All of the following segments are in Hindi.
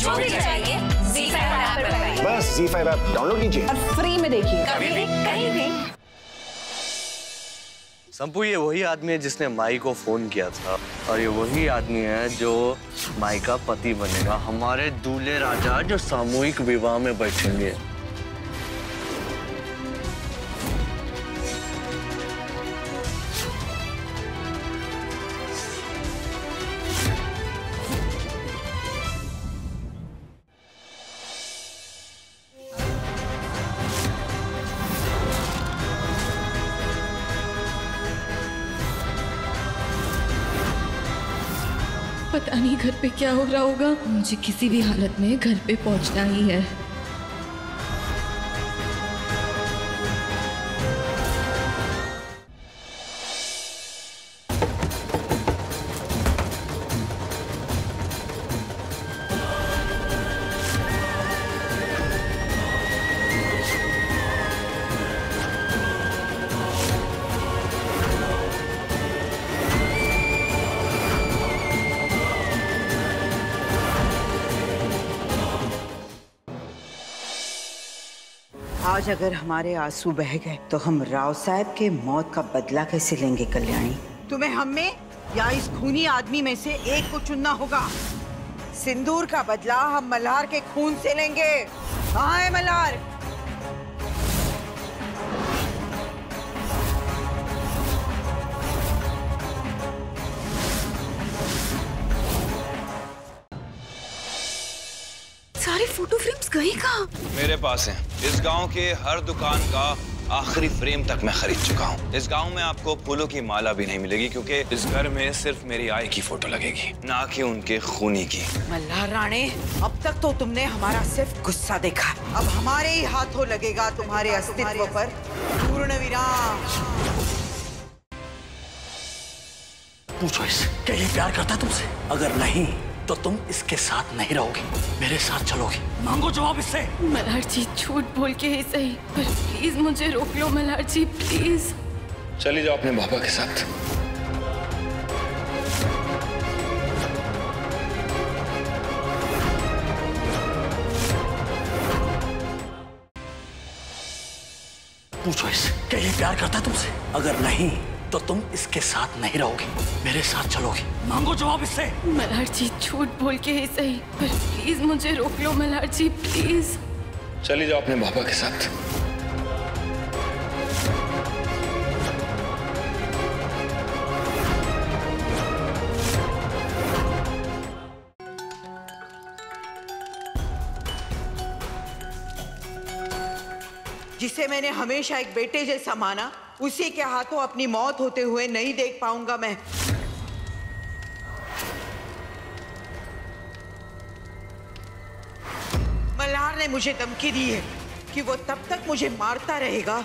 जो भी चाहिए ZEE5 ऐप पर पाइए। बस ZEE5 ऐप डाउनलोड कीजिए और फ्री में देखिए, कभी भी कहीं भी। संपू, ये वही आदमी है जिसने माई को फोन किया था और ये वही आदमी है जो माई का पति बनेगा, हमारे दूल्हे राजा जो सामूहिक विवाह में बैठेंगे। पता नहीं घर पे क्या हो रहा होगा। मुझे किसी भी हालत में घर पे पहुंचना ही है। आज अगर हमारे आंसू बह गए तो हम राव साहब के मौत का बदला कैसे लेंगे कल्याणी? तुम्हें हम में या इस खूनी आदमी में से एक को चुनना होगा। सिंदूर का बदला हम मल्हार के खून से लेंगे। कहाँ है मल्हार? सारे फोटो फ्रेम्स गए कहाँ? मेरे पास हैं। इस गांव के हर दुकान का आखिरी फ्रेम तक मैं खरीद चुका हूँ। इस गांव में आपको फूलों की माला भी नहीं मिलेगी क्योंकि इस घर में सिर्फ मेरी आई की फोटो लगेगी, ना कि उनके खूनी की। मल्हार राणे, अब तक तो तुमने हमारा सिर्फ गुस्सा देखा, अब हमारे ही हाथों लगेगा तुम्हारे अस्तित्व पर पूर्ण विराम। पूछो इसे, क्या ये प्यार करता है तुमसे? अगर नहीं तो तुम इसके साथ नहीं रहोगी, मेरे साथ चलोगी। मांगो जवाब इससे। मल्हार जी झूठ बोल के ही सही, पर प्लीज मुझे रोक लो मल्हार जी, प्लीज। चली जाओ अपने पापा के साथ। पूछो इसे, क्या ये प्यार करता है तुमसे? अगर नहीं तो तुम इसके साथ नहीं रहोगी, मेरे साथ चलोगी। मांगो जवाब इससे। मल्हार जी झूठ बोल के ही सही, पर प्लीज मुझे रोक लो मल्हार जी, प्लीज। चली जाओ अपने पापा के साथ। जिसे मैंने हमेशा एक बेटे जैसा माना, उसी के हाथों अपनी मौत होते हुए नहीं देख पाऊंगा मैं। मल्हार ने मुझे धमकी दी है कि वो तब तक मुझे मारता रहेगा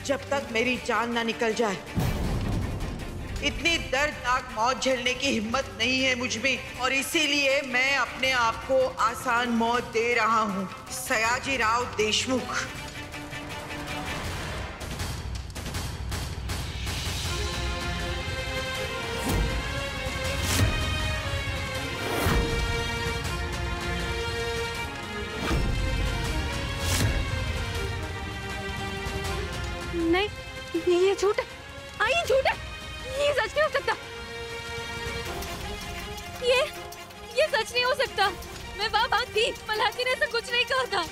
जब तक मेरी जान ना निकल जाए। इतनी दर्दनाक मौत झेलने की हिम्मत नहीं है मुझ में, और इसीलिए मैं अपने आप को आसान मौत दे रहा हूँ। सयाजी राव देशमुख। नहीं, ये झूठ है। ये झूठ है, ये सच नहीं हो सकता। ये सच नहीं हो सकता। मैं वहाँ थी, मल्हार जी ने ऐसा कुछ नहीं कहा था।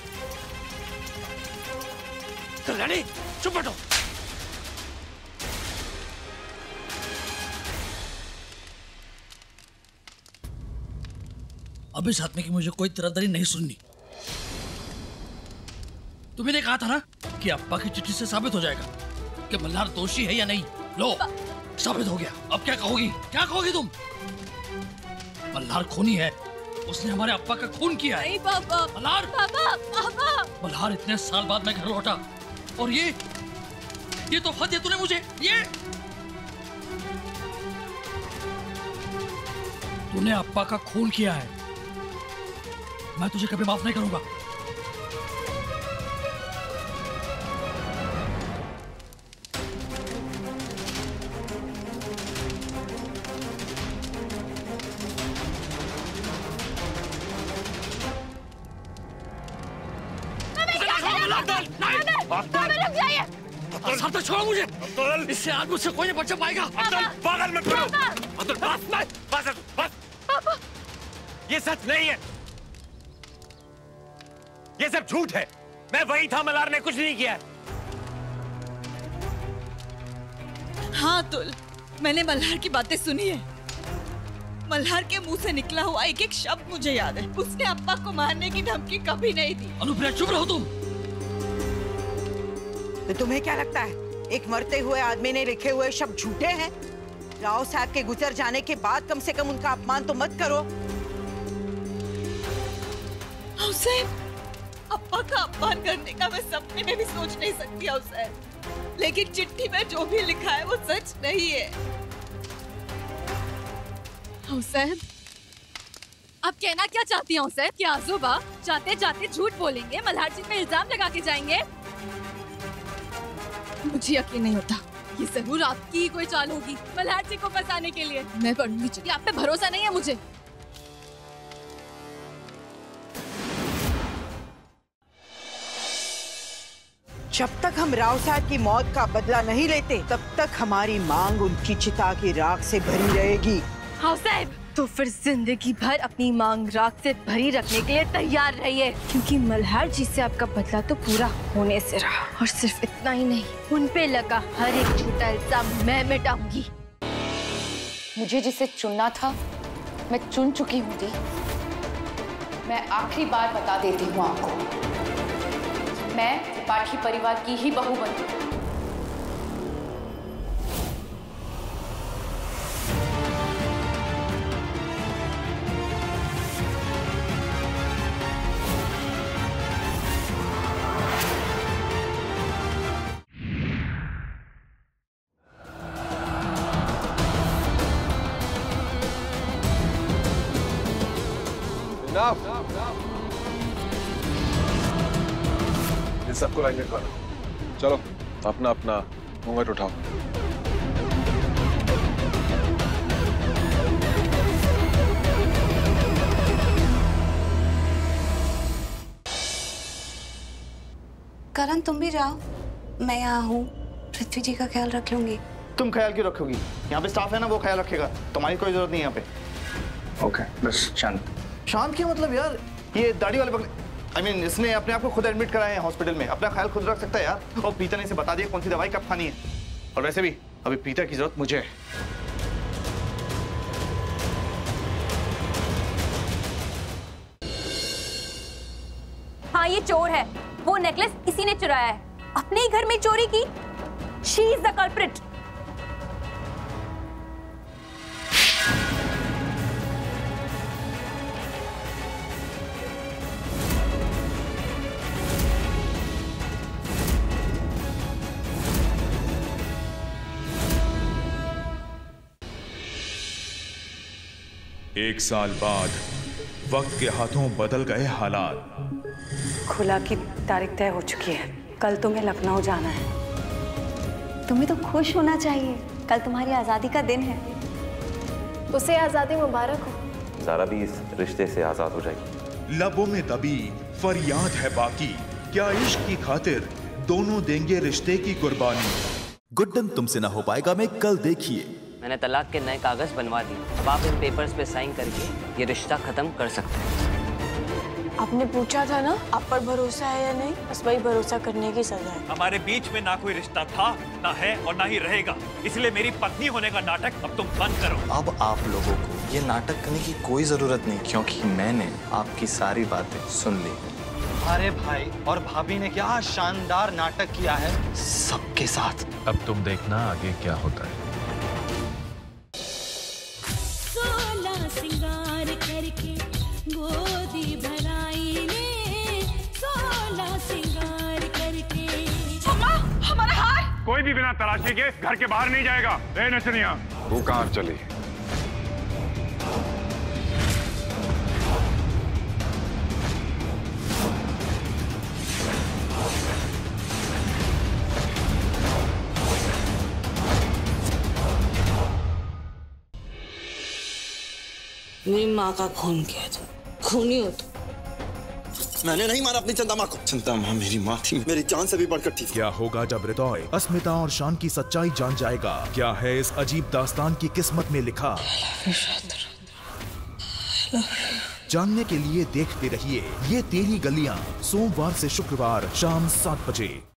कल्याणी चुप बैठो। अब इस आदमी की मुझे कोई तरहदरी नहीं सुननी। तुम्हें कहा था ना कि अप्पा की चिट्ठी से साबित हो जाएगा कि मल्हार दोषी है या नहीं। लो, साबित हो गया। अब क्या कहोगी? क्या कहोगी तुम? मल्हार खूनी है, उसने हमारे अप्पा का खून किया है। नहीं पापा। मल्हार, पापा। मल्हार इतने साल बाद मैं घर लौटा और ये तोहफा दिया तूने मुझे। तूने अप्पा का खून किया है, मैं तुझे कभी माफ नहीं करूंगा। रुक जाइए। सर तो छोड़ो मुझे। इससे आज मुझसे कोई नहीं बचा पाएगा। पागल मत करो। बस। ये सच नहीं है, ये सब झूठ है। मैं वही था, मल्हार ने कुछ नहीं किया। हाँ तुल, मैंने मल्हार की बातें सुनी है। मल्हार के मुंह से निकला हुआ एक एक शब्द मुझे याद है। उसने अप्पा को मारने की धमकी कभी नहीं दी। अनुप्रिया चुप रहो तुम। तो तुम्हें क्या लगता है एक मरते हुए आदमी ने लिखे हुए शब्द झूठे हैं? राव साहब के गुजर जाने के बाद कम से कम उनका अपमान तो मत करो। हुसैन, अप्पा का अपमान करने का मैं सपने में भी सोच नहीं सकती हुसैन, लेकिन चिट्ठी में जो भी लिखा है वो सच नहीं है। हुसैन, आप कहना क्या चाहती हैं हुसैन? कि आजोबा जाते जाते झूठ बोलेंगे, मल्हार जी पे इल्जाम लगा के जाएंगे? मुझे यकीन नहीं होता। ये जरूर आपकी ही कोई चाल होगी मल्हार जी को फंसाने के लिए। मैं पढ़ूंगी चिट्ठी। आप पे भरोसा नहीं है मुझे। जब तक हम राव साहब की मौत का बदला नहीं लेते तब तक हमारी मांग उनकी चिता की राख से भरी रहेगी। हाँ साहब, तो फिर जिंदगी भर अपनी मांग राख से भरी रखने के लिए तैयार रहिए, क्योंकि मल्हार जी से आपका बदला तो पूरा होने से रहा। और सिर्फ इतना ही नहीं, उन पे लगा हर एक झूठा इल्जाम मैं मिटाऊंगी। मुझे जिसे चुनना था मैं चुन चुकी हूँ दी। मैं आखिरी बार बता देती हूँ आपको, मैं त्रिपाठी परिवार की ही बहू बनूंगी। इन सबको लाइन में खड़ा। चलो अपना अपना घूंघट उठाओ। करण तुम भी जाओ, मैं यहाँ हूँ, पृथ्वी जी का ख्याल रख लूंगी। तुम ख्याल क्यों रखोगी? यहाँ पे स्टाफ है ना, वो ख्याल रखेगा। तुम्हारी कोई जरूरत नहीं यहाँ पे। ओके, बस शांत। शांत क्या मतलब यार? ये दाढ़ी वाले पकड़े, इसने अपने आप को खुद एडमिट कराया है हॉस्पिटल में। अपना ख्याल खुद रख सकता है यार। और प्रीता ने इसे बता दिया कौन सी दवाई कब खानी है। और वैसे भी अभी प्रीता की जरूरत मुझे है। हाँ, ये चोर है। वो नेकलेस इसी ने चुराया है। अपने ही घर में चोरी की। She is the culprit. एक साल बाद वक्त के हाथों बदल गए हालात। खुला की तारीख तय हो चुकी है। कल तुम्हें लखनऊ जाना है। तुम्हें तो खुश होना चाहिए, कल तुम्हारी आजादी का दिन है। उसे आजादी मुबारक हो। ज़ारा भी इस रिश्ते से आजाद हो जाएगी। लबों में दबी फरियाद है बाकी, क्या इश्क की खातिर दोनों देंगे रिश्ते की कुर्बानी। गुड्डन तुमसे ना हो पाएगा में कल देखिए। मैंने तलाक के नए कागज बनवा दिए। अब आप इन पेपर्स पे साइन करके ये रिश्ता खत्म कर सकते हैं। आपने पूछा था ना आप पर भरोसा है या नहीं, बस वही भरोसा करने की सजा है। हमारे बीच में ना कोई रिश्ता था, ना है और ना ही रहेगा। इसलिए मेरी पत्नी होने का नाटक अब तुम बंद करो। अब आप लोगों को ये नाटक करने की कोई जरूरत नहीं, क्योंकि मैंने आपकी सारी बातें सुन ली। अरे भाई और भाभी ने क्या शानदार नाटक किया है सबके साथ। अब तुम देखना आगे क्या होता है। सिंगार करके गोदी भराई ने, 16 सिंगार करके। हमारा हार। कोई भी बिना तलाशी के घर के बाहर नहीं जाएगा। ए नचनिया, वो कहाँ चली? मेरी माँ का खून किया था, खूनी हो तो मैंने नहीं मारा अपनी चंदा माँ को। चंदा माँ मेरी माँ थी, मेरी जान से भी बढ़कर थी। क्या होगा जब हृदय अस्मिता और शान की सच्चाई जान जाएगा? क्या है इस अजीब दास्तान की किस्मत में लिखा? जानने के लिए देखते रहिए ये तेरी गलियां, सोमवार से शुक्रवार शाम 7 बजे।